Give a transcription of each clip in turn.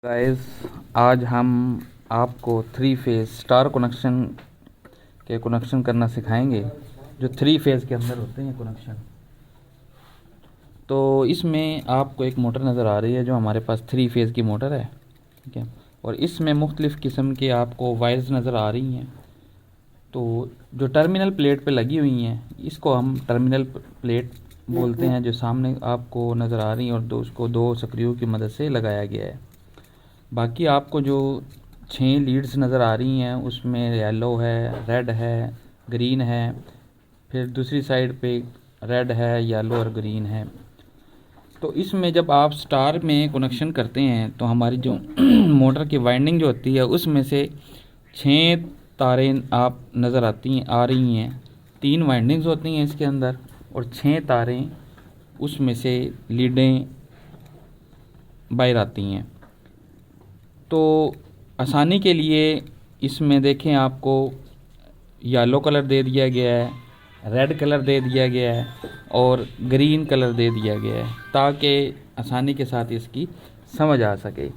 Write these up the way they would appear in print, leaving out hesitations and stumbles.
Guys, आज हम आपको थ्री फेज़ स्टार कनेक्शन करना सिखाएंगे, जो थ्री फेज़ के अंदर होते हैं कनेक्शन। तो इसमें आपको एक मोटर नज़र आ रही है जो हमारे पास थ्री फेज़ की मोटर है, ठीक है। और इसमें मुख्तलिफ़ किस्म के आपको वायर्स नज़र आ रही हैं। तो जो टर्मिनल प्लेट पे लगी हुई हैं, इसको हम टर्मिनल प्लेट बोलते हैं, जो सामने आपको नज़र आ रही हैं, और उसको दो स्क्रू की मदद से लगाया गया है। बाकी आपको जो 6 लीड्स नज़र आ रही हैं, उसमें येलो है, रेड है, ग्रीन है, फिर दूसरी साइड पे रेड है, येलो और ग्रीन है। तो इसमें जब आप स्टार में कनेक्शन करते हैं तो हमारी जो मोटर की वाइंडिंग जो होती है, उसमें से 6 तारें आप नज़र आ रही हैं। 3 वाइंडिंग्स होती हैं इसके अंदर, और 6 तारें उसमें से लीडें बाहर आती हैं। तो आसानी के लिए इसमें देखें, आपको येलो कलर दे दिया गया है, रेड कलर दे दिया गया है, और ग्रीन कलर दे दिया गया है, ताकि आसानी के साथ इसकी समझ आ सके।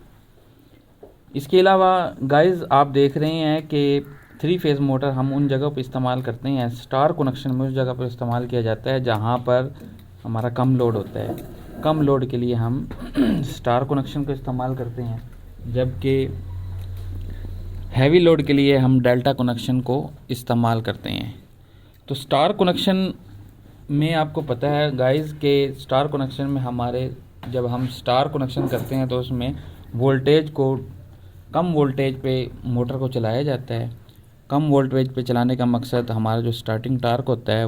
इसके अलावा गाइस, आप देख रहे हैं कि थ्री फेज़ मोटर हम उन जगह पर इस्तेमाल करते हैं, स्टार कनेक्शन में उस जगह पर इस्तेमाल किया जाता है जहाँ पर हमारा कम लोड होता है। कम लोड के लिए हम स्टार कनेक्शन को इस्तेमाल करते हैं, जबकि हैवी लोड के लिए हम डेल्टा कनेक्शन को इस्तेमाल करते हैं। तो स्टार कनेक्शन में आपको पता है गाइस के स्टार कनेक्शन में जब हम स्टार कनेक्शन करते हैं तो उसमें वोल्टेज को कम वोल्टेज पे मोटर को चलाया जाता है। कम वोल्टेज पे चलाने का मकसद हमारा जो स्टार्टिंग टार्क होता है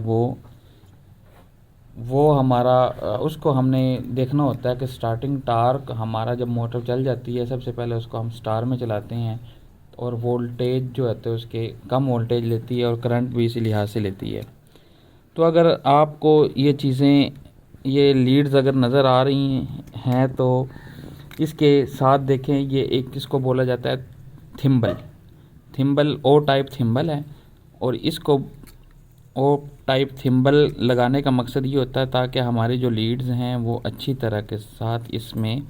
वो हमारा उसको हमने देखना होता है कि स्टार्टिंग टार्क हमारा जब मोटर चल जाती है, सबसे पहले उसको हम स्टार में चलाते हैं, और वोल्टेज जो होते हैं उसके कम वोल्टेज लेती है, और करंट भी इसी लिहाज से लेती है। तो अगर आपको ये लीड्स अगर नज़र आ रही हैं तो इसके साथ देखें, ये एक इसको बोला जाता है थिम्बल ओ टाइप थिम्बल है। और इसको ओ टाइप थिम्बल लगाने का मकसद ये होता है ताकि हमारी जो लीड्स हैं वो अच्छी तरह के साथ इसमें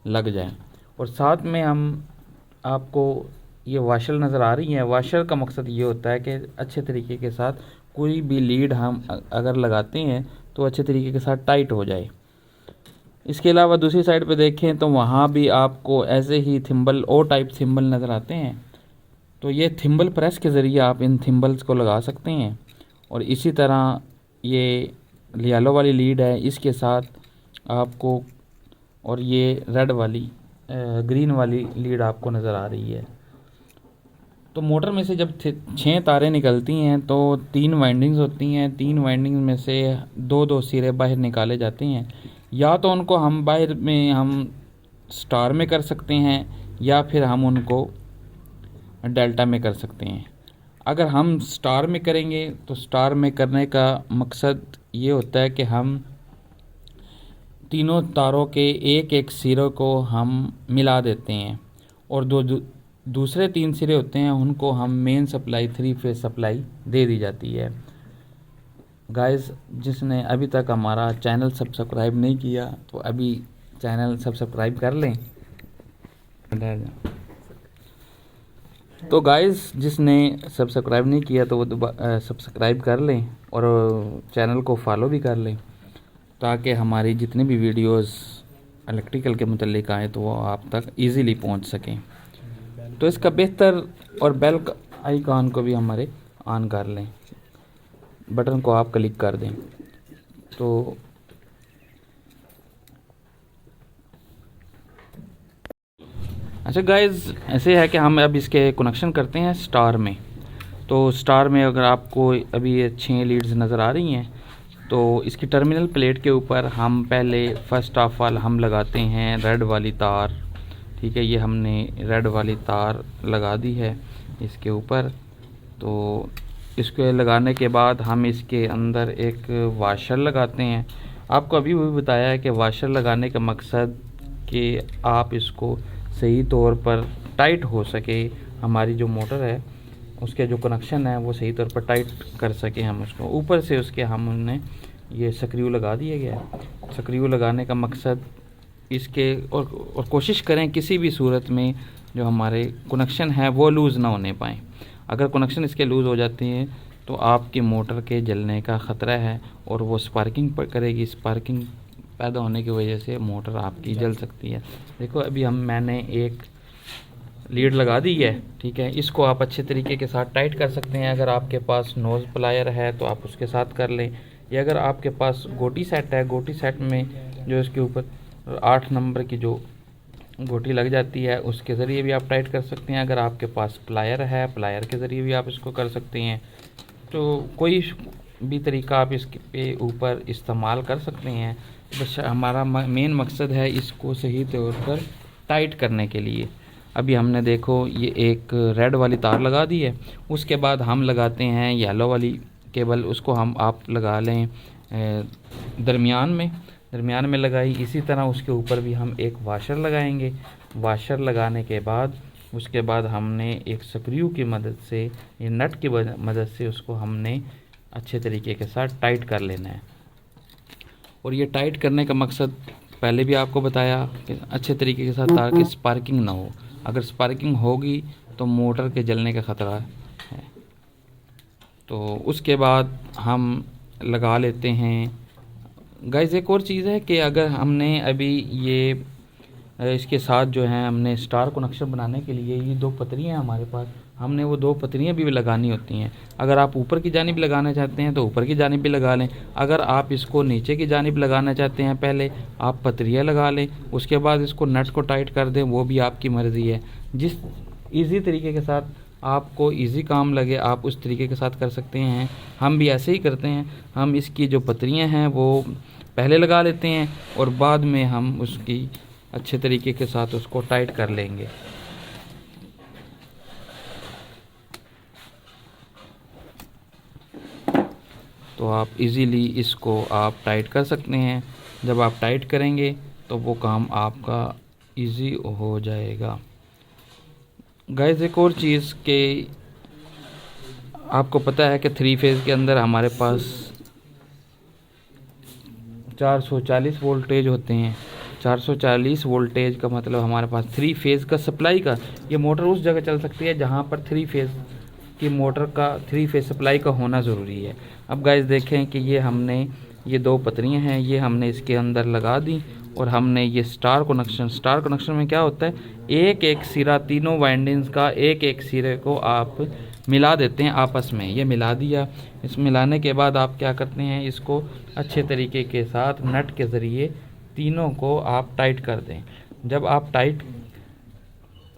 लग जाएं। और साथ में हम आपको ये वाशर नज़र आ रही है। वाशर का मकसद ये होता है कि अच्छे तरीके के साथ कोई भी लीड हम अगर लगाते हैं तो अच्छे तरीके के साथ टाइट हो जाए। इसके अलावा दूसरी साइड पे देखें तो वहाँ भी आपको ऐसे ही थिम्बल ओ टाइप थिम्बल नज़र आते हैं। तो ये थिम्बल प्रेस के ज़रिए आप इन थिम्बल्स को लगा सकते हैं। और इसी तरह ये येलो वाली लीड है, इसके साथ आपको, और ये रेड वाली ग्रीन वाली लीड आपको नज़र आ रही है। तो मोटर में से जब 6 तारें निकलती हैं तो 3 वाइंडिंग्स होती हैं। 3 वाइंडिंग्स में से दो सिरे बाहर निकाले जाते हैं। या तो उनको हम बाहर में हम स्टार में कर सकते हैं, या फिर हम उनको डेल्टा में कर सकते हैं। अगर हम स्टार में करेंगे तो स्टार में करने का मकसद ये होता है कि हम तीनों तारों के एक एक सिरों को हम मिला देते हैं, और दूसरे 3 सिरे होते हैं उनको हम main supply three phase supply दे दी जाती है। गाइस, जिसने अभी तक हमारा चैनल सब्सक्राइब नहीं किया तो अभी चैनल सब्सक्राइब कर लें। तो गाइस, जिसने सब्सक्राइब नहीं किया तो वो सब्सक्राइब कर लें, और चैनल को फॉलो भी कर लें, ताकि हमारी जितनी भी वीडियोस इलेक्ट्रिकल के मुतल्लिक आए तो वो आप तक इजीली पहुंच सकें। तो इसका बेहतर और बेल आइकॉन को भी हमारे ऑन कर लें, बटन को आप क्लिक कर दें। तो अच्छा गाइस, ऐसे है कि हम अब इसके कनेक्शन करते हैं स्टार में। तो स्टार में अगर आपको अभी ये 6 लीड्स नज़र आ रही हैं, तो इसकी टर्मिनल प्लेट के ऊपर हम पहले फर्स्ट ऑफ ऑल हम लगाते हैं रेड वाली तार। ठीक है, ये हमने रेड वाली तार लगा दी है इसके ऊपर। तो इसके लगाने के बाद हम इसके अंदर एक वाशर लगाते हैं। आपको अभी भी बताया है कि वाशर लगाने का मकसद कि आप इसको सही तौर पर टाइट हो सके, हमारी जो मोटर है उसके जो कनेक्शन है वो सही तौर पर टाइट कर सके हम उसको। ऊपर से उसके हमने ये स्क्रू लगा दिया गया है। स्क्रू लगाने का मकसद इसके और कोशिश करें किसी भी सूरत में जो हमारे कनेक्शन है वो लूज़ ना होने पाएँ। अगर कनेक्शन इसके लूज़ हो जाते हैं तो आपकी मोटर के जलने का ख़तरा है और वो स्पार्किंग पर करेगी। स्पार्किंग पैदा होने की वजह से मोटर आपकी जल सकती है। देखो अभी मैंने एक लीड लगा दी है, ठीक है। इसको आप अच्छे तरीके के साथ टाइट कर सकते हैं। अगर आपके पास नोज़ प्लायर है तो आप उसके साथ कर लें, या अगर आपके पास गोटी सेट है, गोटी सेट में जो इसके ऊपर 8 नंबर की जो गोटी लग जाती है उसके ज़रिए भी आप टाइट कर सकते हैं। अगर आपके पास प्लायर है, प्लायर के ज़रिए भी आप इसको कर सकते हैं। तो कोई भी तरीका आप इसके ऊपर इस्तेमाल कर सकते हैं। बस हमारा मेन मकसद है इसको सही तौर पर टाइट करने के लिए। अभी हमने देखो ये एक रेड वाली तार लगा दी है, उसके बाद हम लगाते हैं येलो वाली केबल। उसको आप लगा लें दरमियान में लगाई। इसी तरह उसके ऊपर भी हम एक वाशर लगाएंगे। वाशर लगाने के बाद उसके बाद हमने एक स्क्रू की मदद से, ये नट की मदद से उसको हमने अच्छे तरीके के साथ टाइट कर लेना है। और ये टाइट करने का मकसद पहले भी आपको बताया कि अच्छे तरीके के साथ ताकि स्पार्किंग ना हो। अगर स्पार्किंग होगी तो मोटर के जलने का ख़तरा है। तो उसके बाद हम लगा लेते हैं। गाइस एक और चीज़ है कि अगर हमने अभी ये इसके साथ जो है हमने स्टार कनेक्शन बनाने के लिए ये 2 पतरियाँ हैं हमारे पास, हमने वो 2 पतरियाँ भी लगानी होती हैं। अगर आप ऊपर की जानिब लगाना चाहते हैं तो ऊपर की जानिब भी लगा लें। अगर आप इसको नीचे की जानिब लगाना चाहते हैं पहले आप पतरियाँ लगा लें, उसके बाद इसको नट को टाइट कर दें, वो भी आपकी मर्ज़ी है। जिस ईज़ी तरीके के साथ आपको इजी काम लगे आप उस तरीके के साथ कर सकते हैं। हम भी ऐसे ही करते हैं। हम इसकी जो पतरियां हैं वो पहले लगा लेते हैं और बाद में हम उसकी अच्छे तरीके के साथ उसको टाइट कर लेंगे। तो आप इजीली इसको आप टाइट कर सकते हैं। जब आप टाइट करेंगे तो वो काम आपका इजी हो जाएगा। गाइस एक और चीज़ के आपको पता है कि 3 फेज़ के अंदर हमारे पास 440 वोल्टेज होते हैं। 440 वोल्टेज का मतलब हमारे पास 3 फेज़ का सप्लाई का, ये मोटर उस जगह चल सकती है जहाँ पर 3 फेज़ की मोटर का 3 फेज़ सप्लाई का होना ज़रूरी है। अब गाइस देखें कि ये हमने ये 2 पतरियाँ हैं, ये हमने इसके अंदर लगा दी और हमने ये स्टार कनेक्शन में क्या होता है, एक एक सिरा तीनों वाइंडिंग्स का एक एक सिरे को आप मिला देते हैं आपस में। ये मिला दिया। इस मिलाने के बाद आप क्या करते हैं, इसको अच्छे तरीके के साथ नट के ज़रिए तीनों को आप टाइट कर दें। जब आप टाइट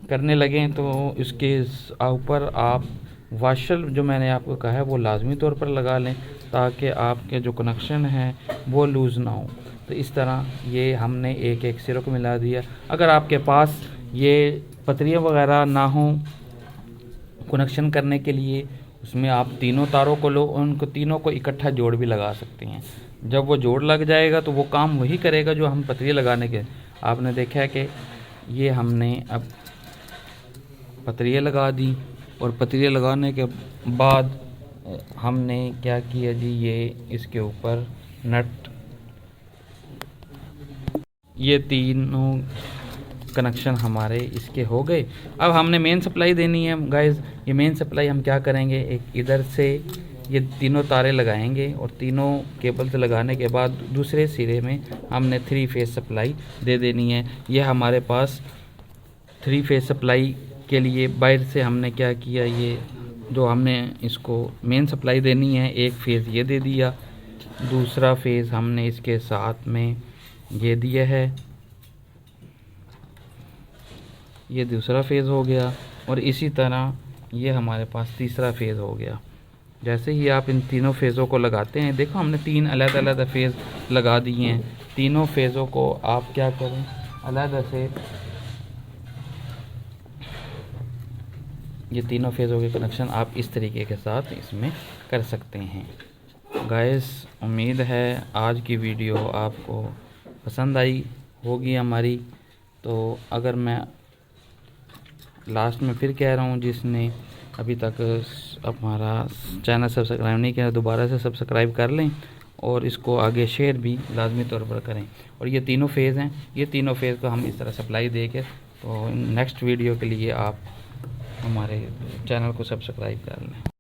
करने लगें तो इसके ऊपर आप वाशर जो मैंने आपको कहा है वो लाजमी तौर पर लगा लें ताकि आपके जो कनेक्शन है वो लूज़ ना हो। तो इस तरह ये हमने एक एक सिरों को मिला दिया। अगर आपके पास ये पतरियाँ वगैरह ना हों कनेक्शन करने के लिए, उसमें आप तीनों तारों को लो, उनको तीनों को इकट्ठा जोड़ भी लगा सकते हैं। जब वो जोड़ लग जाएगा तो वो काम वही करेगा जो हम पतरियाँ लगाने के। आपने देखा है कि ये हमने अब पतरियाँ लगा दी और पतरियाँ लगाने के बाद हमने क्या किया जी, ये इसके ऊपर नट, ये तीनों कनेक्शन हमारे इसके हो गए। अब हमने मेन सप्लाई देनी है गाइस। ये मेन सप्लाई हम क्या करेंगे, एक इधर से ये तीनों तारें लगाएंगे और तीनों केबल से लगाने के बाद दूसरे सिरे में हमने 3 फेज़ सप्लाई दे देनी है। ये हमारे पास 3 फेज़ सप्लाई के लिए बाहर से हमने क्या किया, ये जो हमने इसको मेन सप्लाई देनी है एक फेज़ ये दे दिया, दूसरा फेज़ हमने इसके साथ में ये दिया है, ये दूसरा फेज़ हो गया और इसी तरह ये हमारे पास तीसरा फेज़ हो गया। जैसे ही आप इन तीनों फेज़ों को लगाते हैं, देखो हमने 3 अलग-अलग फेज़ लगा दिए हैं। तीनों फेज़ों को आप क्या करें, अलग से ये तीनों फेज़ों के कनेक्शन आप इस तरीके के साथ इसमें कर सकते हैं। गाइस उम्मीद है आज की वीडियो आपको पसंद आई होगी हमारी। तो अगर मैं लास्ट में फिर कह रहा हूँ, जिसने अभी तक हमारा चैनल सब्सक्राइब नहीं किया दोबारा से सब्सक्राइब कर लें और इसको आगे शेयर भी लाजमी तौर पर करें। और ये तीनों फेज़ हैं, ये तीनों फेज़ को हम इस तरह सप्लाई दे के, तो नेक्स्ट वीडियो के लिए आप हमारे चैनल को सब्सक्राइब कर लें।